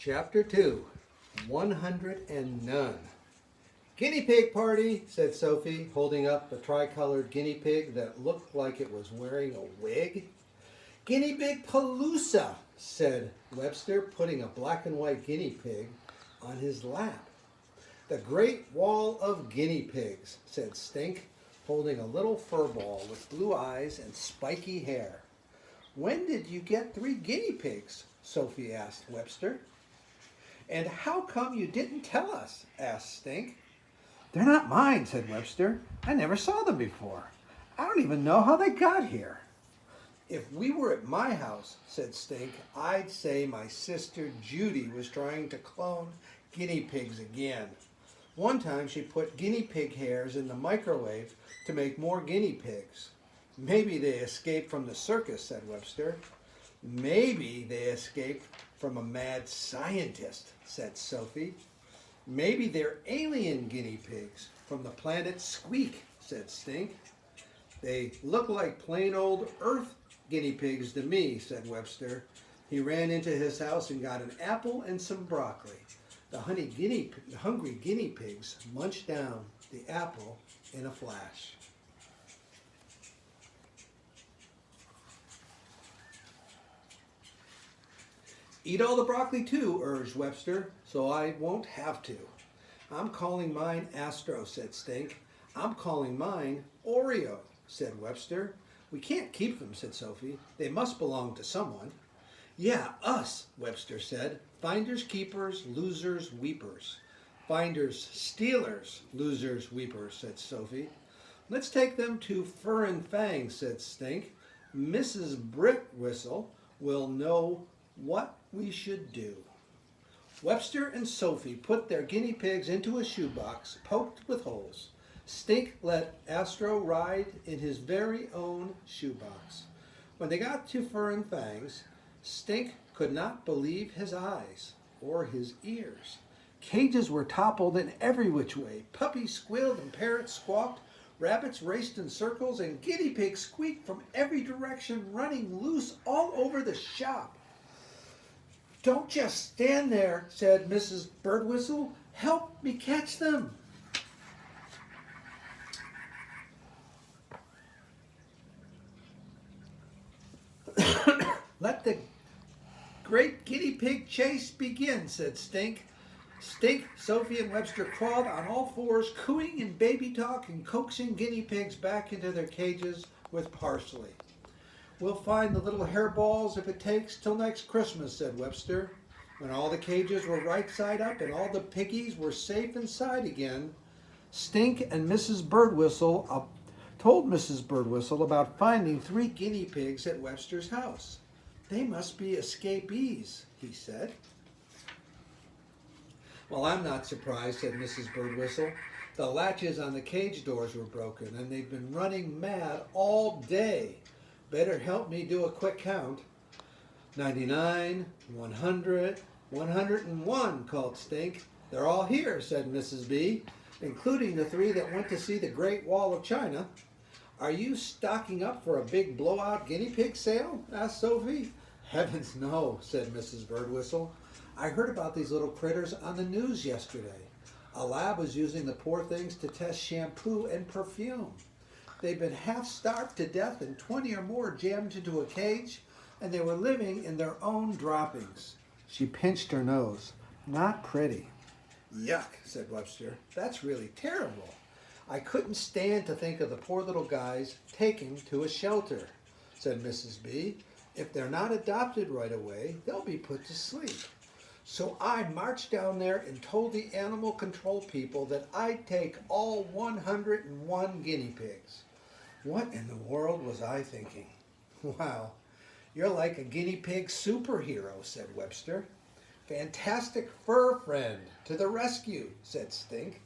Chapter 2, 100 and None. Guinea pig party, said Sophie, holding up a tricolored guinea pig that looked like it was wearing a wig. Guinea pig palooza, said Webster, putting a black and white guinea pig on his lap. The Great Wall of Guinea Pigs, said Stink, holding a little fur ball with blue eyes and spiky hair. When did you get 3 guinea pigs? Sophie asked Webster. And how come you didn't tell us? Asked Stink. They're not mine, said Webster. I never saw them before. I don't even know how they got here. If we were at my house, said Stink, I'd say my sister Judy was trying to clone guinea pigs again. One time she put guinea pig hairs in the microwave to make more guinea pigs. Maybe they escaped from the circus, said Webster. Maybe they escaped from a mad scientist, said Sophie. Maybe they're alien guinea pigs from the planet Squeak, said Stink. They look like plain old Earth guinea pigs to me, said Webster. He ran into his house and got an apple and some broccoli. The hungry guinea pigs munched down the apple in a flash. Eat all the broccoli too, urged Webster, so I won't have to. I'm calling mine Astro, said Stink. I'm calling mine Oreo, said Webster. We can't keep them, said Sophie. They must belong to someone. Yeah, us, Webster said. Finders, keepers, losers, weepers. Finders, stealers, losers, weepers, said Sophie. Let's take them to Fur and Fang, said Stink. Mrs. Britwhistle will know what we should do. Webster and Sophie put their guinea pigs into a shoebox poked with holes. Stink let Astro ride in his very own shoebox. When they got to Fur and Fangs, Stink could not believe his eyes or his ears. Cages were toppled in every which way. Puppies squealed and parrots squawked. Rabbits raced in circles and guinea pigs squeaked from every direction, running loose all over the shop. Don't just stand there, said Mrs. Birdwhistle. Help me catch them. Let the great guinea pig chase begin, said Stink. Stink, Sophie, and Webster crawled on all fours, cooing in baby talk and coaxing guinea pigs back into their cages with parsley. We'll find the little hairballs if it takes till next Christmas, said Webster. When all the cages were right side up and all the piggies were safe inside again, Stink and Mrs. Birdwhistle told Mrs. Birdwhistle about finding 3 guinea pigs at Webster's house. They must be escapees, he said. Well, I'm not surprised, said Mrs. Birdwhistle. The latches on the cage doors were broken and they've been running mad all day. Better help me do a quick count. 99, 100, 101, called Stink. They're all here, said Mrs. B, including the 3 that went to see the Great Wall of China. Are you stocking up for a big blowout guinea pig sale? Asked Sophie. Heavens no, said Mrs. Birdwhistle. I heard about these little critters on the news yesterday. A lab was using the poor things to test shampoo and perfume. They'd been half starved to death and 20 or more jammed into a cage, and they were living in their own droppings. She pinched her nose. Not pretty. Yuck, said Webster. That's really terrible. I couldn't stand to think of the poor little guys taken to a shelter, said Mrs. B. If they're not adopted right away, they'll be put to sleep. So I marched down there and told the animal control people that I'd take all 101 guinea pigs. What in the world was I thinking? Wow, you're like a guinea pig superhero, said Webster. Fantastic fur friend, to the rescue, said Stink.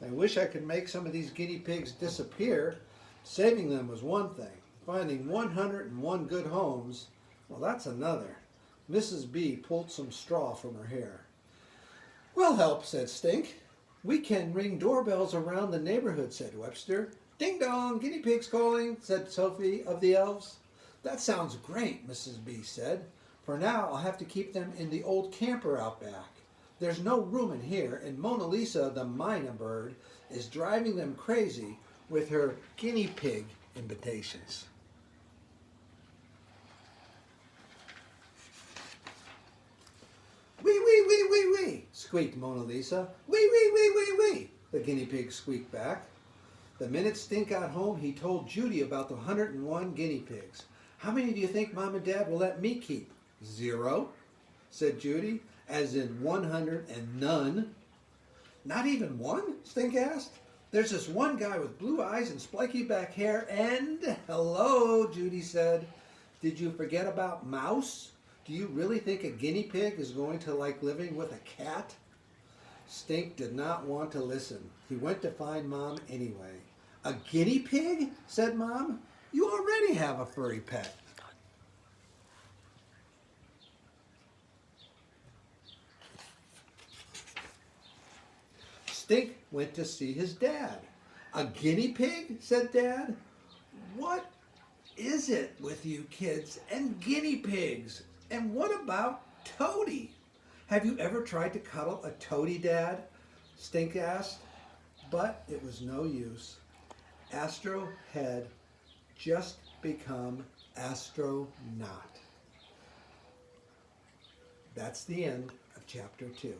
I wish I could make some of these guinea pigs disappear. Saving them was one thing. Finding 101 good homes, well, that's another. Mrs. B pulled some straw from her hair. We'll help, said Stink. We can ring doorbells around the neighborhood, said Webster. Ding dong, guinea pigs calling, said Sophie of the elves. That sounds great, Mrs. B said. For now, I'll have to keep them in the old camper out back. There's no room in here, and Mona Lisa, the Mina bird, is driving them crazy with her guinea pig invitations. Wee, wee, wee, wee, wee, squeaked Mona Lisa. Wee, wee, wee, wee, wee, the guinea pig squeaked back. The minute Stink got home, he told Judy about the 101 guinea pigs. How many do you think Mom and Dad will let me keep? 0, said Judy, as in 100 and none. Not even one? Stink asked. There's this one guy with blue eyes and spiky back hair and... Hello, Judy said. Did you forget about Mouse? Do you really think a guinea pig is going to like living with a cat? Stink did not want to listen. He went to find Mom anyway. A guinea pig? Said Mom. You already have a furry pet. Stink went to see his dad. A guinea pig? Said Dad. What is it with you kids and guinea pigs? And what about Toady? Have you ever tried to cuddle a toady, Dad? Stink asked. But it was no use. Astro had just become astronaut. That's the end of chapter 2.